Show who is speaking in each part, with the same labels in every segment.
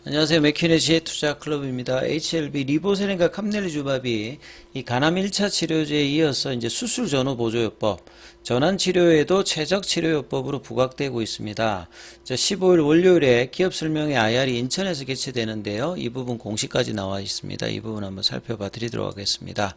Speaker 1: 안녕하세요. 맥퀴네지의 투자클럽입니다. HLB 리보세린과 캄넬리주밥이 이 간암 1차 치료제에 이어서 이제 수술 전후 보조요법, 전환 치료에도 최적 치료요법으로 부각되고 있습니다. 15일 월요일에 기업 설명회 IR이 인천에서 개최되는데요. 이 부분 공시까지 나와 있습니다. 이 부분 한번 살펴봐 드리도록 하겠습니다.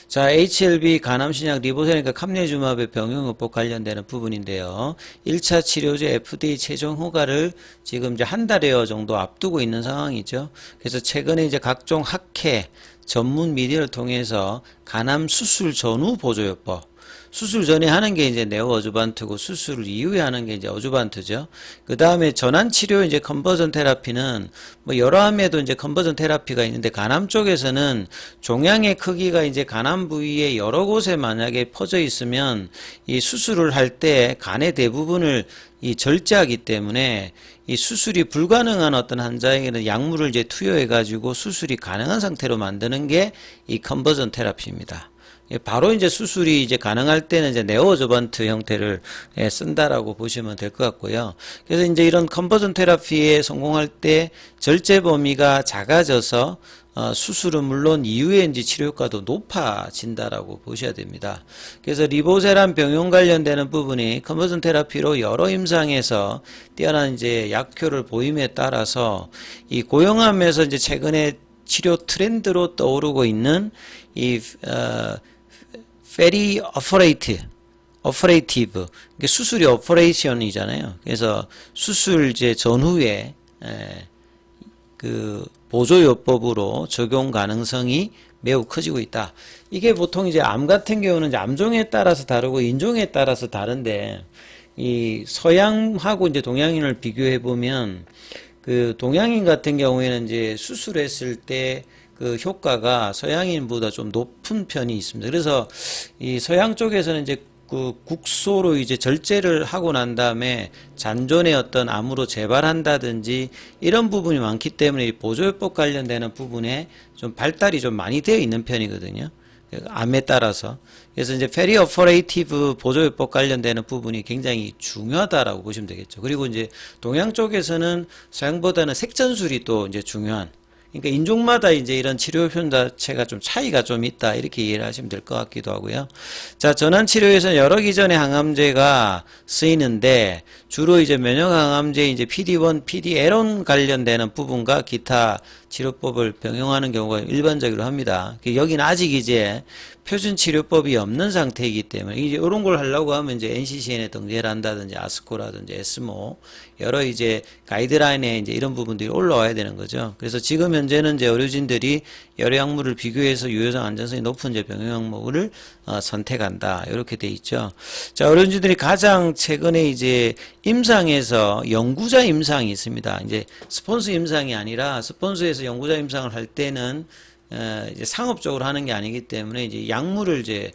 Speaker 1: 자, HLB 간암신약 리보세린과 캄넬리주밥의 병용요법 관련되는 부분인데요. 1차 치료제 FDA 최종 허가를 지금 이제 한 달여 정도 앞두고 있는 상황이죠. 그래서 최근에 이제 각종 학회, 전문 미디어를 통해서 간암 수술 전후 보조요법, 수술 전에 하는 게 이제 네오 어주반트고 수술 이후에 하는 게 이제 어주반트죠. 그 다음에 전환 치료 이제 컨버전 테라피는 뭐 여러 암에도 이제 컨버전 테라피가 있는데 간암 쪽에서는 종양의 크기가 이제 간암 부위에 여러 곳에 만약에 퍼져 있으면 이 수술을 할 때 간의 대부분을 이 절제하기 때문에 이 수술이 불가능한 어떤 환자에게는 약물을 이제 투여해 가지고 수술이 가능한 상태로 만드는 게 이 컨버전 테라피입니다. 바로 이제 수술이 이제 가능할 때는 이제 네오어저반트 형태를 쓴다라고 보시면 될 것 같고요. 그래서 이제 이런 컨버전 테라피에 성공할 때 절제 범위가 작아져서 수술은 물론 이후에 이제 치료 효과도 높아진다라고 보셔야 됩니다. 그래서 리보세란 병용 관련되는 부분이 컨버전 테라피로 여러 임상에서 뛰어난 이제 약효를 보임에 따라서 이 고형암에서 이제 최근에 치료 트렌드로 떠오르고 있는 이 페리 어퍼레이티브 수술이 어퍼레이션이잖아요. 그래서 수술제 전후에 그 보조요법으로 적용 가능성이 매우 커지고 있다. 이게 보통 이제 암 같은 경우는 이제 암종에 따라서 다르고 인종에 따라서 다른데 이 서양하고 이제 동양인을 비교해 보면 그 동양인 같은 경우에는 이제 수술했을 때 그 효과가 서양인보다 좀 높은 편이 있습니다. 그래서 이 서양 쪽에서는 이제 그 국소로 이제 절제를 하고 난 다음에 잔존의 어떤 암으로 재발한다든지 이런 부분이 많기 때문에 이 보조요법 관련되는 부분에 좀 발달이 좀 많이 되어 있는 편이거든요. 암에 따라서. 그래서 이제 페리어퍼레이티브 보조요법 관련되는 부분이 굉장히 중요하다라고 보시면 되겠죠. 그리고 이제 동양 쪽에서는 서양보다는 색전술이 또 이제 중요한, 그러니까 인종마다 이제 이런 치료 효능 자체가 좀 차이가 좀 있다, 이렇게 이해를 하시면 될 것 같기도 하고요. 자, 전환 치료에서는 여러 기전의 항암제가 쓰이는데 주로 이제 면역 항암제 이제 PD-1, PD-L1 관련되는 부분과 기타 치료법을 병용하는 경우가 일반적으로 합니다. 여기는 아직 이제 표준 치료법이 없는 상태이기 때문에 이제 이런 걸 하려고 하면 이제 NCCN에 등재를 한다든지 아스코라든지 에스모 여러 이제 가이드라인에 이제 이런 부분들이 올라와야 되는 거죠. 그래서 지금 현재는 이제 의료진들이 여러 약물을 비교해서 유효성 안전성이 높은 이제 병용 약물을 선택한다, 이렇게 돼 있죠. 자, 의료진들이 가장 최근에 이제 임상에서 연구자 임상이 있습니다. 이제 스폰서 임상이 아니라 스폰서에서 연구자 임상을 할 때는 이제 상업적으로 하는 게 아니기 때문에 이제 약물을 이제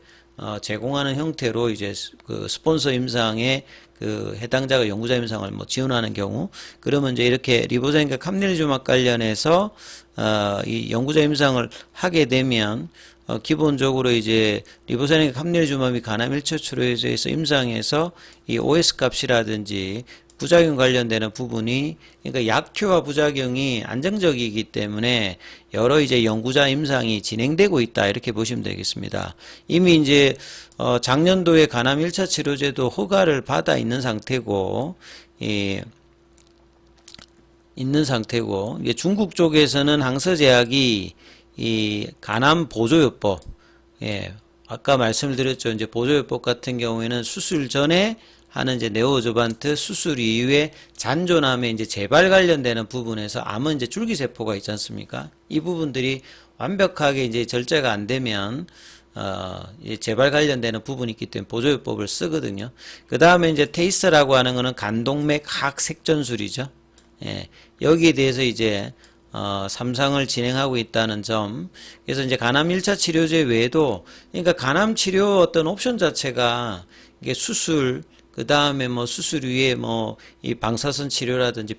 Speaker 1: 제공하는 형태로 이제 그 스폰서 임상에 그 해당자가 연구자 임상을 뭐 지원하는 경우, 그러면 이제 이렇게 리보세린과 캄넬리주밥 관련해서 이 연구자 임상을 하게 되면 기본적으로 이제 리보세린과 캄넬리주밥이 간암 1차 치료제에서 임상에서 이 OS 값이라든지 부작용 관련되는 부분이, 그러니까 약효와 부작용이 안정적이기 때문에 여러 이제 연구자 임상이 진행되고 있다, 이렇게 보시면 되겠습니다. 이미 이제 작년도에 간암 1차 치료제도 허가를 받아 있는 상태고, 이게 중국 쪽에서는 항서제약이 이 간암 보조요법, 아까 말씀을 드렸죠. 이제 보조요법 같은 경우에는 수술 전에 하는 이제 네오어저반트, 수술 이후에 잔존암에 이제 재발 관련되는 부분에서 암은 이제 줄기세포가 있지 않습니까? 이 부분들이 완벽하게 이제 절제가 안 되면 재발 관련되는 부분이 있기 때문에 보조요법을 쓰거든요. 그 다음에 이제 테이스라고 하는 거는 간동맥 항색전술이죠. 여기에 대해서 이제 3상을 진행하고 있다는 점. 그래서 이제 간암 1차 치료제 외에도, 그러니까 간암 치료 어떤 옵션 자체가 이게 수술, 그 다음에 뭐 수술 위에 뭐 이 방사선 치료라든지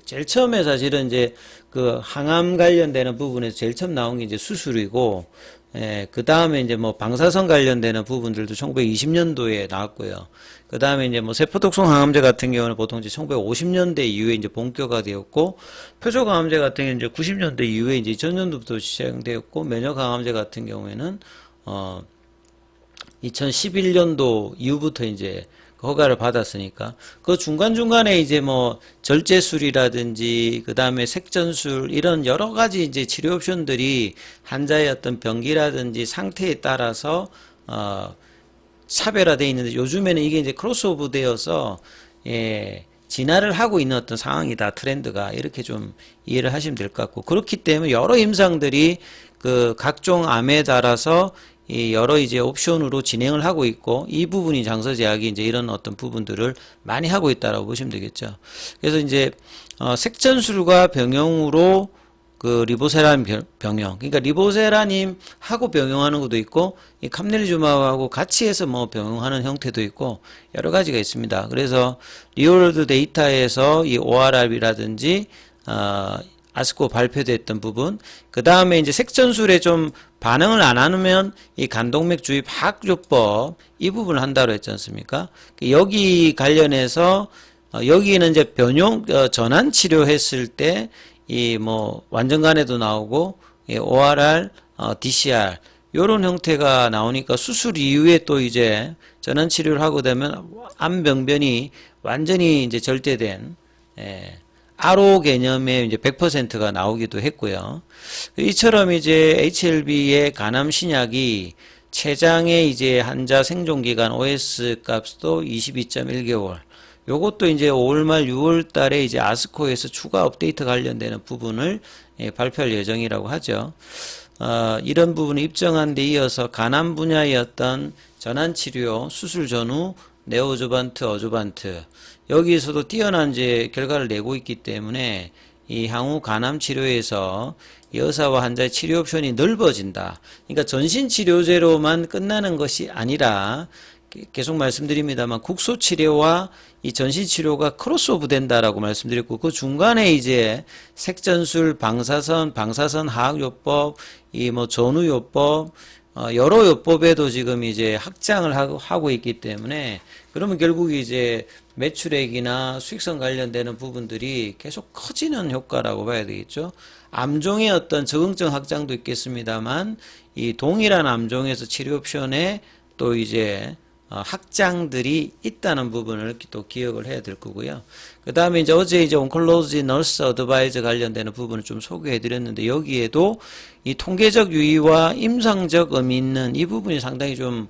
Speaker 1: 제일 처음에 사실은 이제 그 항암 관련되는 부분에서 제일 처음 나온 게 이제 수술이고, 예, 그 다음에 이제 뭐 방사선 관련되는 부분들도 1920년도에 나왔고요. 그 다음에 이제 뭐 세포독성 항암제 같은 경우는 보통 이제 1950년대 이후에 이제 본격화 되었고, 표적항암제 같은 경우는 이제 90년대 이후에 이제 2000년도부터 시작되었고, 면역항암제 같은 경우에는 2011년도 이후부터 이제 허가를 받았으니까 그 중간중간에 이제 뭐 절제술이라든지 그 다음에 색전술 이런 여러 가지 이제 치료 옵션들이 환자의 어떤 병기라든지 상태에 따라서 차별화되어 있는데, 요즘에는 이게 이제 크로스오버 되어서 진화를 하고 있는 어떤 상황이다, 트렌드가. 이렇게 좀 이해를 하시면 될 것 같고, 그렇기 때문에 여러 임상들이 그 각종 암에 따라서 이 여러 이제 옵션으로 진행을 하고 있고, 이 부분이 장서제약이 이제 이런 어떤 부분들을 많이 하고 있다라고 보시면 되겠죠. 그래서 이제 색전술과 병용으로 그 리보세라님 병용, 그러니까 리보세라님 하고 병용하는 것도 있고, 이 캄넬리주마하고 같이 해서 뭐 병용하는 형태도 있고, 여러 가지가 있습니다. 그래서 리얼월드 데이터에서 이 ORR이라든지 아스코 발표됐던 부분, 그 다음에 이제 색전술에 좀 반응을 안 하면 이 간동맥 주입 하악요법 이 부분을 한다고 했지 않습니까? 여기 관련해서 여기는 이제 변용 전환 치료했을 때 이 뭐 완전간에도 나오고 ORR, DCR 요런 형태가 나오니까 수술 이후에 또 이제 전환 치료를 하고 되면 암 병변이 완전히 이제 절제된 RO 개념의 이제 100%가 나오기도 했고요. 이처럼 이제 HLB의 간암 신약이 췌장의 이제 환자 생존 기간 OS 값도 22.1개월. 요것도 이제 5월 말 6월 달에 이제 아스코에서 추가 업데이트 관련되는 부분을 발표할 예정이라고 하죠. 이런 부분을 입증한 데 이어서 간암 분야의 어떤 전환 치료, 수술 전후 네오조반트, 어조반트 여기에서도 뛰어난 이제 결과를 내고 있기 때문에 이 향후 간암 치료에서 의사와 환자의 치료 옵션이 넓어진다. 그러니까 전신 치료제로만 끝나는 것이 아니라 계속 말씀드립니다만 국소 치료와 이 전신 치료가 크로스오브 된다라고 말씀드렸고, 그 중간에 이제 색전술, 방사선 화학요법, 이 뭐 전후요법, 여러 요법에도 지금 이제 확장을 하고 있기 때문에, 그러면 결국 이제 매출액이나 수익성 관련되는 부분들이 계속 커지는 효과라고 봐야 되겠죠. 암종의 어떤 적응증 확장도 있겠습니다만, 이 동일한 암종에서 치료 옵션에 또 이제 확장들이 있다는 부분을 또 기억을 해야 될 거고요. 그 다음에 이제 어제 이제 온콜로지 너스 어드바이저 관련되는 부분을 좀 소개해 드렸는데, 여기에도 이 통계적 유의와 임상적 의미 있는 이 부분이 상당히 좀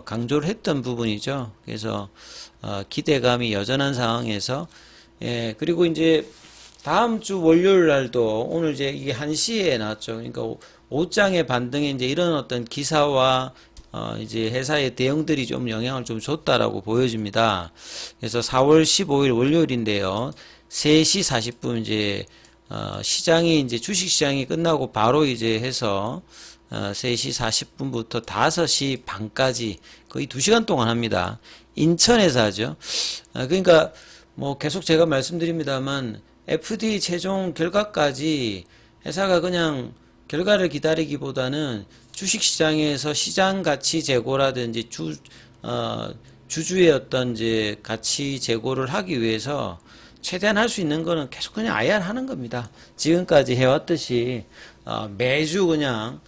Speaker 1: 강조를 했던 부분이죠. 그래서 기대감이 여전한 상황에서, 그리고 이제 다음 주 월요일 날도 오늘 이제 이게 1시에 나왔죠. 그러니까 오장의 반등에 이제 이런 어떤 기사와 이제 회사의 대응들이 좀 영향을 좀 줬다라고 보여집니다. 그래서 4월 15일 월요일인데요. 3시 40분 이제 시장이 이제 주식시장이 끝나고 바로 이제 해서 3시 40분부터 5시 반까지 거의 2시간 동안 합니다. 인천에서 하죠. 그러니까 뭐 계속 제가 말씀드립니다만 FDA 최종 결과까지 회사가 그냥 결과를 기다리기보다는 주식시장에서 시장 가치 제고라든지 주주의 어떤 이제 가치 제고를 하기 위해서 최대한 할 수 있는 거는 계속 그냥 IR 하는 겁니다. 지금까지 해왔듯이 매주 그냥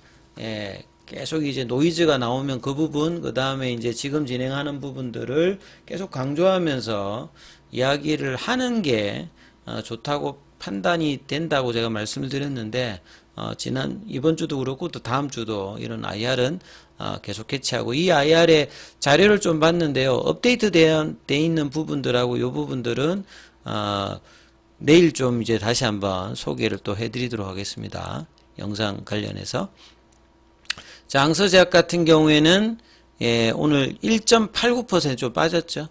Speaker 1: 계속 이제 노이즈가 나오면 그 부분, 그 다음에 이제 지금 진행하는 부분들을 계속 강조하면서 이야기를 하는 게 좋다고 판단이 된다고 제가 말씀을 드렸는데, 이번 주도 그렇고 또 다음 주도 이런 IR은 계속 개최하고, 이 IR의 자료를 좀 봤는데요. 업데이트 돼 있는 부분들하고 이 부분들은 내일 좀 이제 다시 한번 소개를 또 해드리도록 하겠습니다. 영상 관련해서. 자, 항서제약 같은 경우에는 오늘 1.89% 좀 빠졌죠.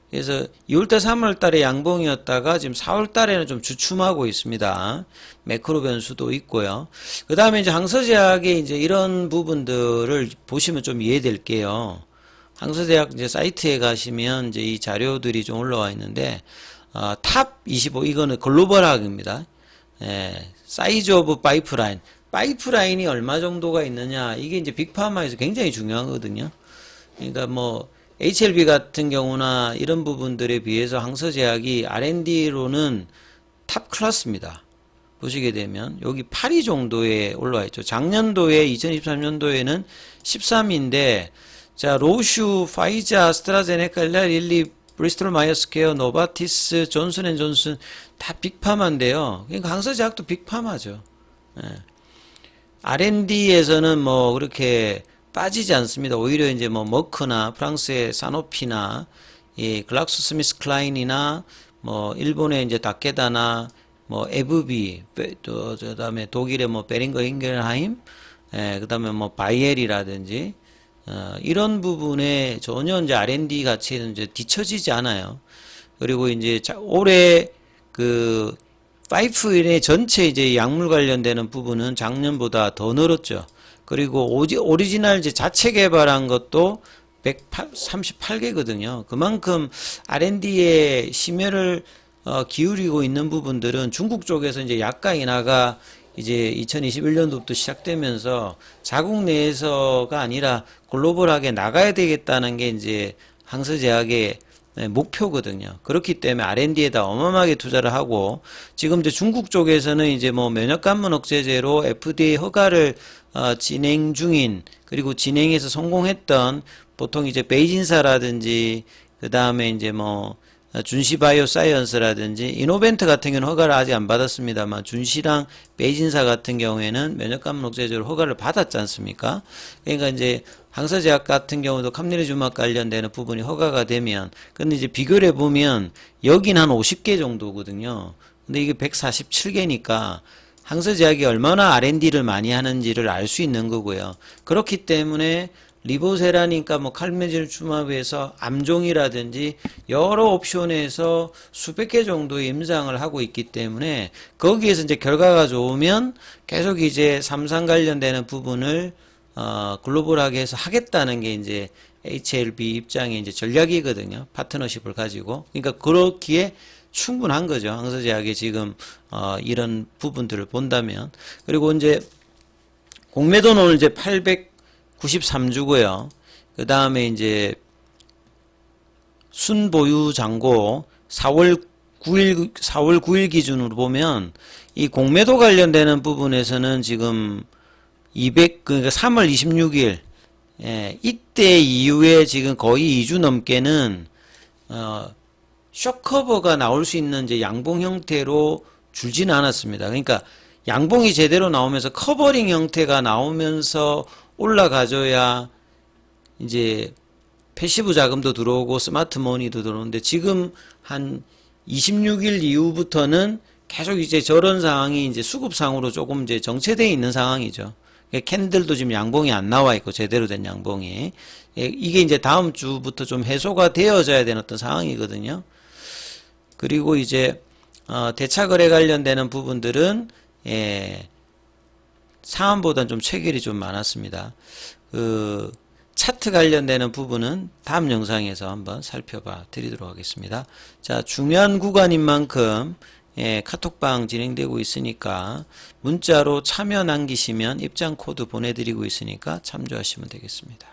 Speaker 1: 그래서 2월달, 3월달에 양봉이었다가 지금 4월달에는 좀 주춤하고 있습니다. 매크로 변수도 있고요. 그 다음에 이제 항서제약의 이제 이런 부분들을 보시면 좀 이해될게요. 항서제약 이제 사이트에 가시면 이제 이 자료들이 좀 올라와 있는데, 탑 25, 이거는 글로벌학입니다. 사이즈 오브 파이프라인. 파이프라인이 얼마 정도가 있느냐, 이게 이제 빅파마에서 굉장히 중요하거든요. 그러니까 뭐 HLB 같은 경우나 이런 부분들에 비해서 항서제약이 R&D로는 탑 클래스입니다. 보시게 되면 여기 8위 정도에 올라와 있죠. 작년도에 2023년도에는 13위인데, 자, 로슈, 파이자, 아스트라제네카, 일리, 브리스톨 마이어스케어, 노바티스, 존슨앤존슨 다 빅파마인데요. 그러니까 항서제약도 빅파마죠. 예. R&D에서는 뭐 그렇게 빠지지 않습니다. 오히려 이제 뭐 머크나 프랑스의 사노피나 이 글락소스미스클라인이나 뭐 일본의 이제 다케다나 뭐 에브비, 또 그다음에 독일의 뭐 베링거 잉겔하임, 그다음에 뭐 바이엘이라든지 이런 부분에 전혀 이제 R&D 가치는 이제 뒤처지지 않아요. 그리고 이제 올해 그 파이프의 전체 이제 약물 관련되는 부분은 작년보다 더 늘었죠. 그리고 오리지널 이제 자체 개발한 것도 138개거든요. 그만큼 R&D에 심혈을 기울이고 있는 부분들은 중국 쪽에서 이제 약가 인하가 이제 2021년도부터 시작되면서 자국 내에서가 아니라 글로벌하게 나가야 되겠다는 게 이제 항서제약의 목표거든요. 그렇기 때문에 R&D에다 어마어마하게 투자를 하고, 지금 이제 중국 쪽에서는 이제 뭐 면역감염 억제제로 FDA 허가를 진행 중인, 그리고 진행해서 성공했던 보통 이제 베이진사라든지 그 다음에 이제 뭐 준시바이오사이언스라든지 이노벤트 같은 경우는 허가를 아직 안 받았습니다만, 준시랑 베이진사 같은 경우에는 면역감염 억제제로 허가를 받았지 않습니까? 그러니까 이제 항서제약 같은 경우도 캄리리주막 관련되는 부분이 허가가 되면, 근데 이제 비교를 해보면 여긴 한 50개 정도거든요. 근데 이게 147개니까 항서제약이 얼마나 R&D를 많이 하는지를 알 수 있는 거고요. 그렇기 때문에 리보세라니까 뭐 칼메질주마브에서 암종이라든지 여러 옵션에서 수백 개 정도의 임상을 하고 있기 때문에, 거기에서 이제 결과가 좋으면 계속 이제 삼상 관련되는 부분을 글로벌하게 해서 하겠다는 게 이제 HLB 입장의 이제 전략이거든요. 파트너십을 가지고. 그러니까 그렇기에 충분한 거죠. 항서제약의 지금 이런 부분들을 본다면. 그리고 이제 공매도는 오늘 이제 893주고요. 그 다음에 이제 순보유 잔고 4월 9일 기준으로 보면 이 공매도 관련되는 부분에서는 지금 그러니까 3월 26일, 이때 이후에 지금 거의 2주 넘게는, 쇼커버가 나올 수 있는 이제 양봉 형태로 줄지는 않았습니다. 그러니까 양봉이 제대로 나오면서 커버링 형태가 나오면서 올라가줘야 이제 패시브 자금도 들어오고 스마트 머니도 들어오는데, 지금 한 26일 이후부터는 계속 이제 저런 상황이 이제 수급상으로 조금 이제 정체되어 있는 상황이죠. 캔들도 지금 양봉이 안 나와 있고, 제대로 된 양봉이. 이게 이제 다음 주부터 좀 해소가 되어져야 되는 어떤 상황이거든요. 그리고 이제 대차 거래 관련되는 부분들은 상한보다는 좀 체결이 좀 많았습니다. 그 차트 관련되는 부분은 다음 영상에서 한번 살펴봐 드리도록 하겠습니다. 자, 중요한 구간인 만큼 카톡방 진행되고 있으니까 문자로 참여 남기시면 입장 코드 보내드리고 있으니까 참조하시면 되겠습니다.